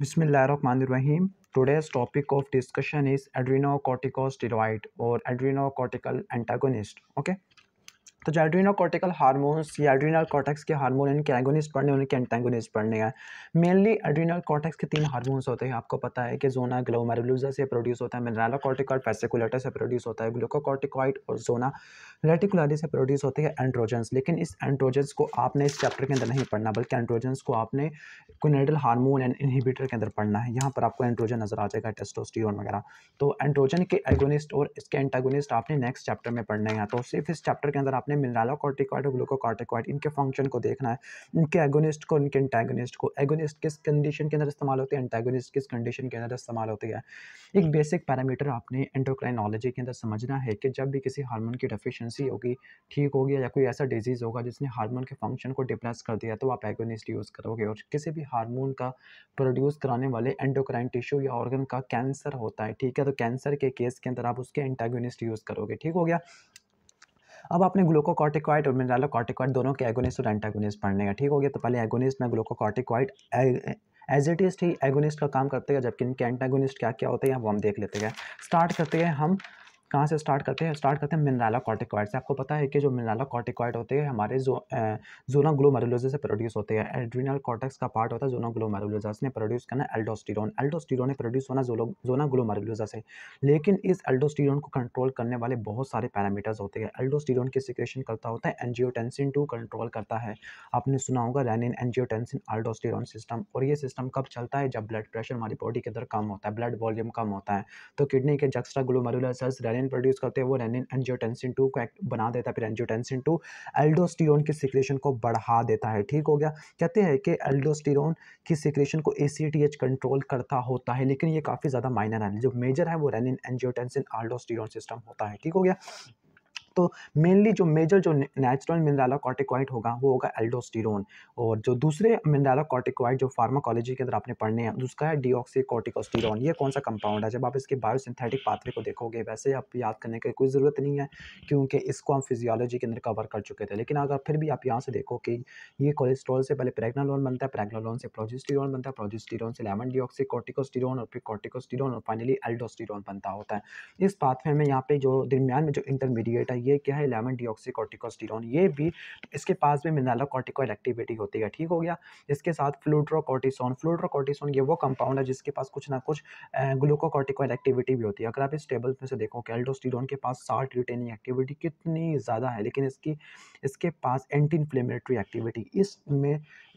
Bismillahirrahmanirrahim. Today's topic of discussion is adrenocorticosteroid or adrenocortical antagonist. Okay. तो जो एड्रीनोकॉर्टिकल hormones या adrenal cortex के hormone इनके एगोनिस्ट पढ़ने उनके एंटागोनिस्ट पढ़ने हैं। मेनली एड्रीनल कॉर्टेक्स के 3 हार्मोन्स होते हैं। आपको पता है कि जोना ग्लोमेरुलुसा से प्रोड्यूस होता है, मिनरलोकॉर्टिकॉइड फेसिकुलेटर से प्रोड्यूस होता है, ग्लूकोकॉर्टिकॉइड और जोना रेटिकुलारिस से प्रोड्यूस होते हैं एंड्रोजन्स। लेकिन इस एंड्रोजन्स को आपने इस चैप्टर के अंदर नहीं पढ़ना, बल्कि एंड्रोजन्स को आपने गोनेडल हार्मोन एंड इनहिबिटर के अंदर पढ़ना है। यहाँ पर आपको एंड्रोजन नजर आ जाएगा, टेस्टोस्टेरोन वगैरह। तो एंड्रोजन के एगोनिस्ट और इसके एंटागोनिस्ट आपने नेक्स्ट चैप्टर में पढ़ने हैं। तो सिर्फ इस चैप्टर के अंदर आपने मिनरलोकॉर्टिकॉइड और ग्लूकोकॉर्टिकॉइड इनके फंक्शन को देखना है, इनके एगोनिस्ट को, इनके एंटागोनिस्ट को। एगोनिस्ट किस कंडीशन के अंदर इस्तेमाल होते हैं, एंटागोनिस्ट किस कंडीशन के अंदर इस्तेमाल होती है। एक बेसिक पैरामीटर आपने एंडोक्राइनोलॉजी के अंदर समझना है कि जब भी किसी हार्मोन की डेफिशिएंसी होगी, ठीक होगी, या कोई ऐसा डिजीज़ होगा जिसने हार्मोन के फंक्शन को डिप्रेस कर दिया, तो आप एगोनिस्ट यूज़ करोगे। और किसी भी हार्मोन का प्रोड्यूस कराने वाले एंडोक्राइन टिश्यू या ऑर्गन का कैंसर होता है, ठीक है, तो कैंसर के केस के अंदर आप उसके एंटागोनिस्ट यूज़ करोगे। ठीक हो गया। अब आपने ग्लूकोकॉर्टिकॉइड और मिनरलोकॉर्टिकॉइड दोनों के एगोनिस्ट और एंटागोनिस्ट पढ़ने का। ठीक हो गया। तो पहले एगोनिस्ट में ग्लूकोकॉर्टिकॉइड एज इट इज़ ही एगोनिस्ट का काम करते हैं, जबकि इनके एंटागोनिस्ट क्या क्या होते हैं वो हम देख लेते हैं। स्टार्ट करते हैं हम, कहाँ से स्टार्ट करते हैं? स्टार्ट करते हैं मिनरलोकॉर्टिकॉइड से। आपको पता है कि जो मिनरलोकॉर्टिकॉइड होते हैं हमारे ज़ोना ग्लोमेरुलोसा से प्रोड्यूस होते हैं। एड्रिनल कॉर्टेक्स का पार्ट होता है ज़ोना ग्लोमेरुलोसा, इसने प्रोड्यूस करना है एल्डोस्टेरोन। एल्डोस्टेरोन ने प्रोड्यूस होना ज़ोना ग्लोमेरुलोसा से। लेकिन इस एल्डोस्टेरोन को कंट्रोल करने वाले बहुत सारे पैरामीटर्स होते हैं। एल्डोस्टेरोन की सिक्रेशन करता होता है एंजियोटेंसिन 2 कंट्रोल करता है। आपने सुना होगा रेनिन एंजियोटेंसिन एल्डोस्टेरोन सिस्टम। और ये सिस्टम कब चलता है? जब ब्लड प्रेशर हमारी बॉडी के अंदर कम होता है, ब्लड वॉल्यूम कम होता है, तो किडनी के juxtaglomerular cells renin produce करते हैं, वो रेनिन एंजियोटेंसिन 2 को बना देता है। फिर एंजियोटेंसिन 2 एल्डोस्टेरोन की सिक्रेशन को बढ़ा देता है। ठीक हो गया। कहते हैं कि एल्डोस्टेरोन की सिक्रेशन को एसीटीएच कंट्रोल करता होता है, लेकिन ये काफ़ी ज़्यादा माइनर है। जो मेजर है वो रेनिन एंजियोटेंसिन एल्डोस्टेरोन सिस्टम होता है। ठीक हो गया। तो मेनली जो मेजर जो नेचुरल मिनरलोकॉर्टिकॉइड होगा वो होगा एल्डोस्टेरोन। और जो दूसरे मिनरलोकॉर्टिकॉइड जो फार्माकोलॉजी के अंदर आपने पढ़ने हैं उसका है डीऑक्सीकोर्टिकोस्टेरोन। ये कौन सा कंपाउंड है? जब आप इसके बायोसिंथेटिक पाथवे को देखोगे, वैसे आप याद करने की कोई ज़रूरत नहीं है, क्योंकि इसको हम फिजियोलॉजी के अंदर कवर कर चुके थे। लेकिन अगर फिर भी आप यहाँ से देखो कि ये कोलेस्ट्रॉल से पहले प्रेग्नालोन बनता है, प्रेग्नालोन से प्रोजेस्टेरोन बनता है, प्रोजेस्टेरोन से 11 डीऑक्सीकोर्टिकोस्टेरोन और फिर कोर्टिकोस्टेरोन और फाइनली एल्डोस्टेरोन बनता होता है। इस पाथवे में यहाँ पे जो दरमियान में जो इंटरमीडिएट है ये क्या है? 11 डीऑक्सीकोर्टिकोस्टेरोन। ये भी, इसके पास में मिनरलोकॉर्टिकॉइड एक्टिविटी होती है। ठीक हो गया। इसके साथ फ्लूट्रोकोर्टिसोन। फ्लूट्रोकोर्टिसोन ये वो कंपाउंड है जिसके पास कुछ ना कुछ ग्लूकोकॉर्टिकॉइड एक्टिविटी भी होती है। अगर आप इस टेबल में से देखो कि एल्डोस्टेरोन के पास साल्ट रिटेनिंग एक्टिविटी कितनी ज़्यादा है, लेकिन इसके पास एंटी इन्फ्लेमेटरी एक्टिविटी,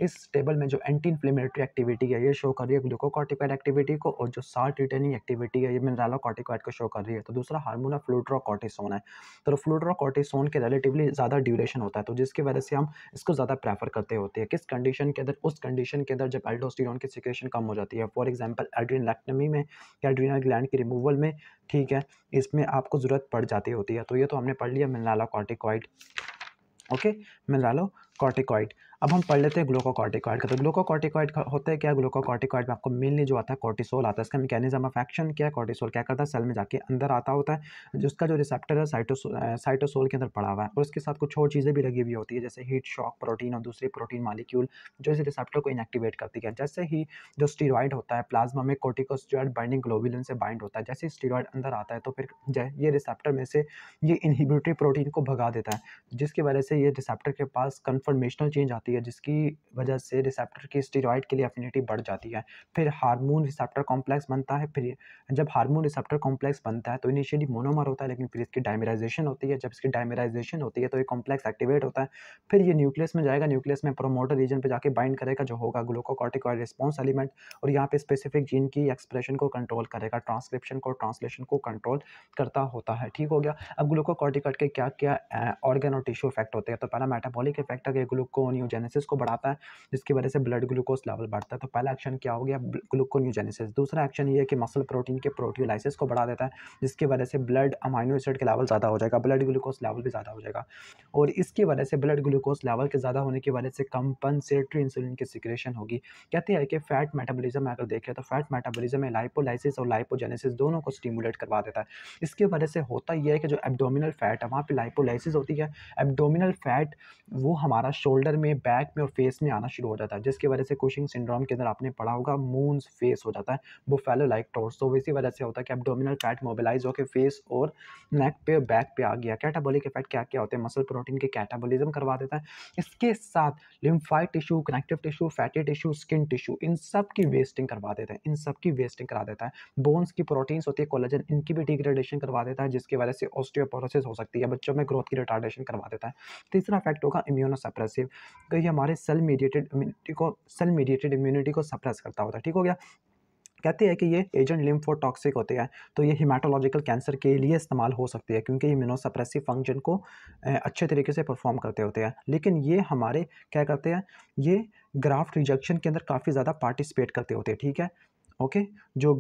इस टेबल में जो एंटी इन्फ्लेमेटरी एक्टिविटी है ये शो कर रही है ग्लूकोकॉर्टिकॉइड एक्टिविटी को, और जो साल्ट रिटेनिंग एक्टिविटी है ये मिनरलोकॉर्टिकॉइड को शो कर रही है। तो दूसरा हार्मोन है फ्लूट्रोकोर्टिसोन है। तो फ्लूट्रोकोर्टिसोन के रिलेटिवली ज़्यादा ड्यूरेशन होता है, तो जिसकी वजह से हम इसको ज़्यादा प्रेफर करते होते हैं। किस कंडीशन के अंदर? उस कंडीशन के अंदर जब एल्डोस्टेरोन की सिक्रेशन कम हो जाती है, फॉर एग्जांपल एड्रेनलेक्टमी में या एड्रीनल ग्लैंड की रिमूवल में, ठीक है, इसमें आपको ज़रूरत पड़ जाती होती है। तो ये तो हमने पढ़ लिया मिनरलोकॉर्टिकॉइड। Okay, mineralocorticoid. अब हम पढ़ लेते हैं ग्लूकोकॉर्टिकॉइड का। तो ग्लूकोकॉर्टिकॉइड का होता है क्या? ग्लूकोकॉर्टिकॉइड में आपको मेनली जो आता है कोर्टिसोल आता है। इसका मैकेनिज्म ऑफ एक्शन क्या है? कोर्टिसोल क्या करता है? सेल में जाके अंदर आता होता है, जिसका जो रिसेप्टर है साइटोसोल के अंदर पड़ा हुआ है, और उसके साथ कुछ और चीज़ें भी लगी हुई होती है, जैसे हीट शॉक प्रोटीन और दूसरे प्रोटीन मालिक्यूल जो इस रिसेप्टर को इनएक्टिवेट करती है। जैसे ही जो स्टीरॉयड होता है प्लाज्मा में कोर्टिकोस्टेरॉयड बाइंडिंग ग्लोबुलिन से बाइंड होता है, जैसे स्टीरॉयड अंदर आता है तो फिर ये रिसेप्टर में से ये इनहिबिटरी प्रोटीन को भगा देता है, जिसकी वजह से ये रिसेप्टर के पास कन्फर्मेशनल चेंज आती है, जिसकी वजह से रिसेप्टर की स्टेरॉइड के लिए एफिनिटी बढ़ जाती है। फिर हार्मोन रिसेप्टर कॉम्प्लेक्स बनता है। फिर जब हार्मोन रिसेप्टर कॉम्प्लेक्स बनता है तो इनिशियली मोनोमर होता है, लेकिन फिर इसकी डायमेराइजेशन होती है। जब इसकी डायमेराइजेशन होती है तो ये कॉम्प्लेक्स एक्टिवेट होता है। फिर ये न्यूक्लियस में जाएगा, न्यूक्लियस में प्रोमोटर रीजन पे जाके बाइंड करेगा, जो होगा ग्लूकोकॉर्टिकॉइड रिस्पॉन्स एलिमेंट, और यहाँ पे स्पेसिफिक जीन की एक्सप्रेशन को कंट्रोल करेगा, ट्रांसक्रिप्शन को, ट्रांसलेशन को कंट्रोल करता होता है। ठीक हो गया। अब ग्लूकोकॉर्टिकॉइड के क्या क्या ऑर्गन और टिश्यू इफेक्ट होते हैं? तो पहला मेटाबॉलिक इफेक्ट है, ग्लूकोनियोजेनेसिस को बढ़ाता है, जिसकी वजह से ब्लड ग्लूकोज लेवल बढ़ता है। तो पहला एक्शन क्या हो गया? ग्लूकोनियोजेनेसिस। दूसरा एक्शन ये है कि मसल प्रोटीन के प्रोटियोलाइसिस को बढ़ा देता है, जिसकी वजह से ब्लड अमाइनो एसिड के लेवल ज़्यादा हो जाएगा, ब्लड ग्लूकोज लेवल भी ज़्यादा हो जाएगा, और इसकी वजह से ब्लड ग्लूकोज लेवल के ज़्यादा होने की वजह से कंपनसेटरी इंसुलिन की सिक्रेशन होगी। कहते हैं कि फैट मेटाबॉलिज्म में अगर देखें तो फैट मेटाबॉलिज्म में लाइपोलाइसिस और लाइपोजेनेसिस दोनों को स्टिमुलेट करवा देता है। इसकी वजह से होता यह है कि जो एब्डोमिनल फैट है वहाँ पे लाइपोलाइसिस होती है। एब्डोमिनल फैट वो हमारा शोल्डर में बैक में और फेस में आना शुरू हो जाता है, जिसकी वजह से कुशिंग सिंड्रोम के अंदर आपने पढ़ा होगा मून्स फेस हो जाता है, बुफेलो लाइक टॉर्स। तो इसी वजह से होता है कि एब्डोमिनल फैट मोबिलाइज होकर फेस और नेक पे बैक पे आ गया। कैटाबॉलिक इफेक्ट क्या क्या होते हैं, मसल प्रोटीन के कैटाबॉलिज्म करवा देता है, इसके साथ lymphoid tissue, connective tissue, fatty tissue, skin tissue, इन सब की वेस्टिंग करवा देता है, इन सब की वेस्टिंग करा देता है। बोन्स की प्रोटीन्स होती है कोलेजन, इनकी भी डिग्रेडेशन करवा देता है, जिसकी वजह से ऑस्टियोपोरोसिस हो सकती है, बच्चों में ग्रोथ की रिटार्डेशन करवा देता है। तीसरा इफेक्ट होगा इम्यूनोसप्रेसिव, तो ये हमारे सेल मीडिएटेड इम्यूनिटी को सप्रेस करता होता है। ठीक हो गया। कहते हैं कि ये एजेंट लिम्फोटॉक्सिक होते हैं, तो ये हिमाटोलॉजिकल कैंसर के लिए इस्तेमाल हो सकती है, क्योंकि ये इम्यूनोसप्रेसिव फंक्शन को अच्छे तरीके से परफॉर्म करते होते हैं। लेकिन ये हमारे क्या करते हैं, ये ग्राफ्ट रिजेक्शन के अंदर काफ़ी ज़्यादा पार्टिसिपेट करते होते हैं। ठीक है, ओके। जो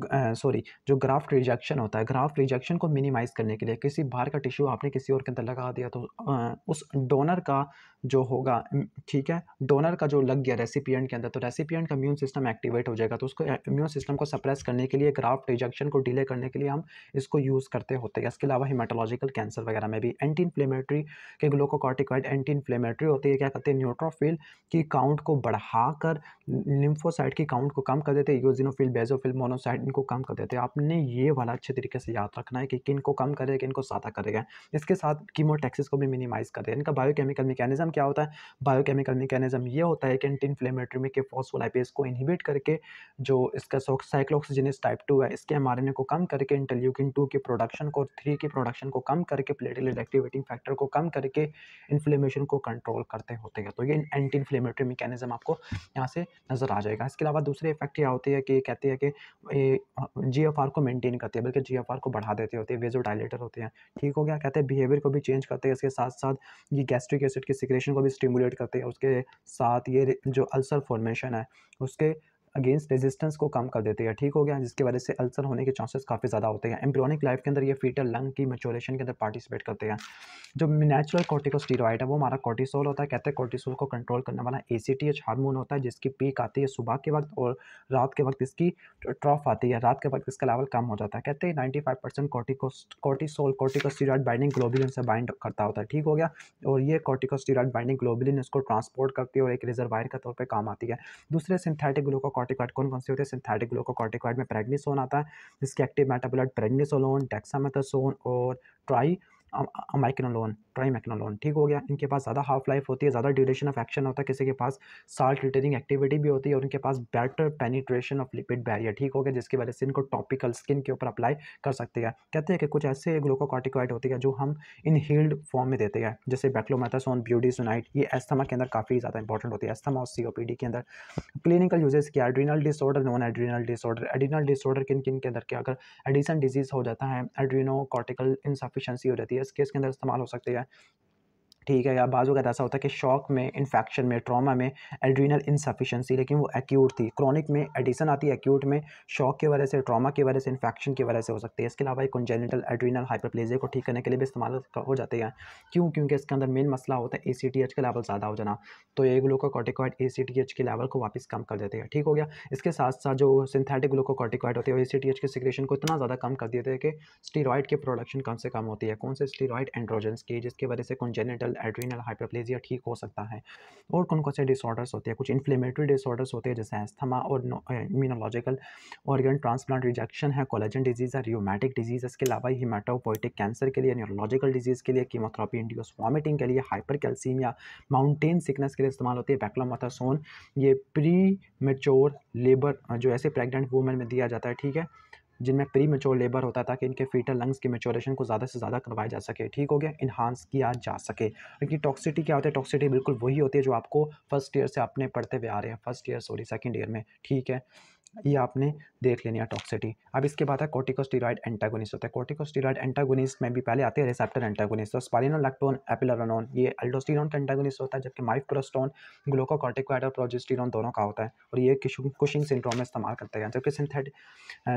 ग्राफ्ट रिजेक्शन होता है, ग्राफ्ट रिजेक्शन को मिनिमाइज करने के लिए किसी बाहर का टिश्यू आपने किसी और के अंदर लगा दिया, तो उस डोनर का जो होगा, ठीक है, डोनर का जो लग गया रेसिपिएंट के अंदर, तो रेसिपिएंट का इम्यून सिस्टम एक्टिवेट हो जाएगा, तो उसको इम्यून सिस्टम को सप्रेस करने के लिए, ग्राफ्ट रिजेक्शन को डिले करने के लिए हम इसको यूज़ करते होते हैं। इसके अलावा हिमाटोलॉजिकल कैंसर वगैरह में भी एंटी इन्फ्लेमेटरी के ग्लूकोकॉर्टिकॉइड एंटी इन्फ्लेमेटरी होती है, क्या करते हैं, न्यूट्रोफिल की काउंट को बढ़ाकर लिम्फोसाइट की काउंट को कम कर देते हैं, यूजिनोफिल, बेसोफिल, मोनोसाइट इनको कम कर देते हैं। आपने ये वाला अच्छे तरीके से याद रखना है कि किन को कम करेगा, किन को ज़्यादा करेगा। इसके साथ कीमोटैक्सिस को भी मिनिमाइज कर देगा। इनका बायोकेमिकल मैकेनिज्म क्या होता है, बायोकेमिकल मैकेनिज्म ये होता है कि एंटी इन्फ्लेमेटरी में के फॉस्फोलाइपेज को इनहिबिट करके जो इसका साइक्लोऑक्सीजिनेस टाइप 2 है, इसके एमआरएनए को कम करके इंटरल्यूकिन 2 की प्रोडक्शन को और 3 की प्रोडक्शन को कम करके प्लेटलेट एक्टिवेटिंग फैक्टर को कम करके इन्फ्लेमेशन को कंट्रोल करते होते हैं। तो ये एंटी इन्फ्लेमेटरी मैकेनिज्म आपको यहाँ से नज़र आ जाएगा। इसके अलावा दूसरे इफेक्ट क्या होती है कि कहती है कि जीएफआर को मेंटेन करती है, बल्कि जीएफआर को बढ़ा देते होते हैं, वेजोडाइलेटर होते हैं। ठीक हो गया। कहते हैं बिहेवियर को भी चेंज करते हैं, इसके साथ साथ ये गैस्ट्रिक एसिड की सिक्रेशन को भी स्टिमुलेट करते हैं, उसके साथ ये जो अल्सर फॉर्मेशन है उसके अगेंस्ट रेजिस्टेंस को कम कर देते हैं। ठीक हो गया, जिसकी वजह से अल्सर होने के चांसेस काफ़ी ज़्यादा होते हैं। एम्ब्रियोनिक लाइफ के अंदर ये फीटल लंग की मैच्योरेशन के अंदर पार्टिसिपेट करते हैं। जो नेचुरल कॉर्टिकोस्टेरॉइड है वो हमारा कॉर्टिसोल होता है। कहते हैं कॉर्टिसोल को कंट्रोल करने वाला एसीटीएच हार्मोन होता है, जिसकी पीक आती है सुबह के वक्त और रात के वक्त इसकी ट्रॉफ आती है, रात के वक्त इसका लेवल कम हो जाता है। कहते हैं 95% कॉर्टिसोल कॉर्टिकोस्टेरॉइड बाइंडिंग ग्लोबुलिन से बाइंड करता होता है। ठीक हो गया, और ये कॉर्टिकोस्टेरॉइड बाइंडिंग ग्लोबुलिन इसको ट्रांसपोर्ट करती है और एक रिजर्वायर के तौर पर काम आती है। दूसरे सिंथेटिक ग्लूकोकॉर्टिकॉइड कौन कौन से होते हैं, सिंथेटिक ग्लूकोकॉर्टिकॉइड में प्रेडनिसोन आता है, जिसके एक्टिव मेटाबोलाइट प्रेडनिसोलोन, डेक्सामेथासोन और ट्राइमैक्नोलोन। ठीक हो गया। इनके पास ज़्यादा हाफ लाइफ होती है, ज़्यादा ड्यूरेशन ऑफ एक्शन होता है, किसी के पास साल्ट रिटेनिंग एक्टिविटी भी होती है और इनके पास better penetration of lipid barrier. ठीक हो गया, जिसकी वजह से इनको टॉपिकल स्किन के ऊपर अप्लाई कर सकते हैं। कहते हैं कि कुछ ऐसे ग्लूकोकॉर्टिकॉइड होती है जो हम इनहेल्ड फॉर्म में देते हैं, जैसे बेक्लोमेथासोन, ब्यूटीसोनाइड, ये एस्थमा के अंदर काफ़ी ज़्यादा इंपॉर्टेंट होती है, एस्थमा और सीओपीडी के अंदर। क्लिनिकल यूजेस क्या, adrenal disorder, non adrenal disorder. Adrenal disorder किन किन के अंदर क्या, अगर एडिसन डिजीज हो जाता है, एड्रीनोकॉर्टिकल इनसफिशिएंसी हो जाती है, इस केस के अंदर इस्तेमाल हो सकते हैं। ठीक है, या बाज़ वक़्त ऐसा होता है कि शॉक में, इन्फेक्शन में, ट्रॉमा में एड्रीनल इनसफिशिएंसी, लेकिन वो एक्यूट थी। क्रॉनिक में एडिशन आती है, एक्यूट में शॉक की वजह से, ट्रॉमा की वजह से, इन्फेक्शन की वजह से हो सकती है। इसके अलावा एक कंजेनिटल एड्रीनल हाइपरप्लेजिया को ठीक करने के लिए भी इस्तेमाल हो जाते हैं। क्यों? क्योंकि इसके अंदर मेन मसला होता है एसीटीएच का लेवल ज़्यादा हो जाना, तो ये ग्लूकोकॉर्टिकॉइड एसीटीएच के लेवल को वापस कम कर देते हैं। ठीक हो गया। इसके साथ साथ जो सिंथेटिक ग्लूकोकॉर्टिकॉइड होते हैं वो एसीटीएच की सिक्रेशन को इतना ज़्यादा कम कर देते हैं कि स्टीरॉइड की प्रोडक्शन कम से कम होती है। कौन से स्टीरॉइड? एंड्रोजन्स की, जिसकी वजह से कंजेनिटल एड्रीनल हाइपरप्लेजिया ठीक हो सकता है। और कौन कौन से डिसऑर्डर्स होते हैं? कुछ इन्फ्लेमेटरी डिसऑर्डर्स होते हैं, जैसे एस्थमा और इम्यूनोलॉजिकल ऑर्गन ट्रांसप्लांट रिजेक्शन है, कोलेजन डिजीज़ है, रियोमेटिक डिजीज़। इसके अलावा हिमाटोपोइटिक कैंसर के लिए, न्यूरोलॉजिकल डिजीज़ के लिए, कीमोथेरेपी इंड्यूस वॉमिटिंग के लिए, हाइपर कैल्सीमिया, माउंटेन सिकनेस के लिए इस्तेमाल होती है। बेक्लोमेथासोन ये प्री मेच्योर लेबर, जो ऐसे प्रेग्नेंट वुमेन में दिया जाता है, ठीक है, जिनमें प्री मेच्योर लेबर होता है, ताकि इनके फीटल लंग्स की मेच्योरेशन को ज़्यादा से ज़्यादा करवाया जा सके। ठीक हो गया, इन्हांस किया जा सके। इनकी टॉक्सिटी क्या होती है? टॉक्सिटी बिल्कुल वही होती है जो आपको फर्स्ट ईयर से आपने पढ़ते हुए आ रहे हैं, सेकंड ईयर में। ठीक है, ये आपने देख लेनी है टॉक्सिटी। अब इसके बाद है कॉर्टिकोस्टेरॉइड एंटागोनिस्ट होता है। कॉर्टिकोस्टेरॉइड एंटागोनिस्ट में भी पहले आते हैं रिसेप्टर एंटागोनिस्ट, तो स्पाइरोलैक्टोन, एपिलरानोन ये अल्डोस्टेरॉन का एंटागोनिस्ट होता है, जबकि माइफप्रोस्टोन ग्लूकोकॉर्टिकोइड और प्रोजेस्टेरॉन दोनों का होता है, और ये कुशिंग सिंड्रोम में इस्तेमाल करते हैं। जबकि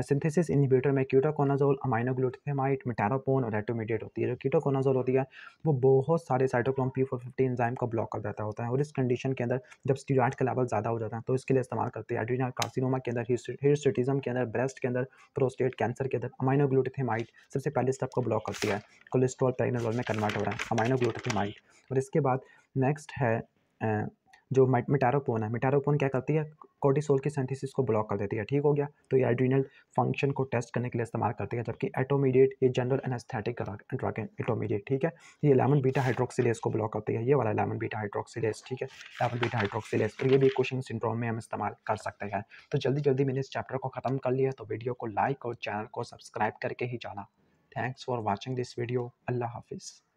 सिंथेसिस इनहिबिटर में कीटोकोनाजोल, अमाइनोग्लूटामाइड, मिटारोपोन और रेटोमीडिएट होती है। जो कीटोकोनाजोल होती है वो बहुत सारे साइटोक्रोम P450 एंजाइम को ब्लॉक कर देता होता है, और इस कंडीशन के अंदर जब स्टीरॉइड का लेवल ज़्यादा हो जाता है तो इसके लिए इस्तेमाल करते हैं। एड्रीनल कार्सिनोमा के अंदर, हिर्सुटिज्म के अंदर, ब्रेस्ट के अंदर, प्रोस्टेट कैंसर के अंदर अमाइनोग्लूटामाइड सबसे पहले स्टेप को ब्लॉक करती है। कोलेस्ट्रॉल प्रेगनेजोल में कन्वर्ट हो रहा है अमाइनोग्लूटामाइड। और इसके बाद नेक्स्ट है जो मेटारोपोन है, मेटारोपोन क्या करती है, कोर्टिसोल की सिंथेसिस को ब्लॉक कर देती है। ठीक हो गया, तो ये एड्रीनल फंक्शन को टेस्ट करने के लिए इस्तेमाल करती है। जबकि एटोमीडिएट ये जनरल एनेस्थेटिक ड्रग है एटोमीडिएट, ठीक है। ये 11 बीटा हाइड्रोक्सिलेज को ब्लॉक करती है, ये वाला 11 बीटा हाइड्रोक्सिलेज, ठीक है, 11 बीटा हाइड्रोक्सिलेज। और ये भी कुशिंग सिंड्रोम में हम इस्तेमाल कर सकते हैं। तो जल्दी जल्दी मैंने इस चैप्टर को खत्म कर लिया, तो वीडियो को लाइक और चैनल को सब्सक्राइब करके ही जाना। Thanks for watching this video. अल्लाह हाफिज़।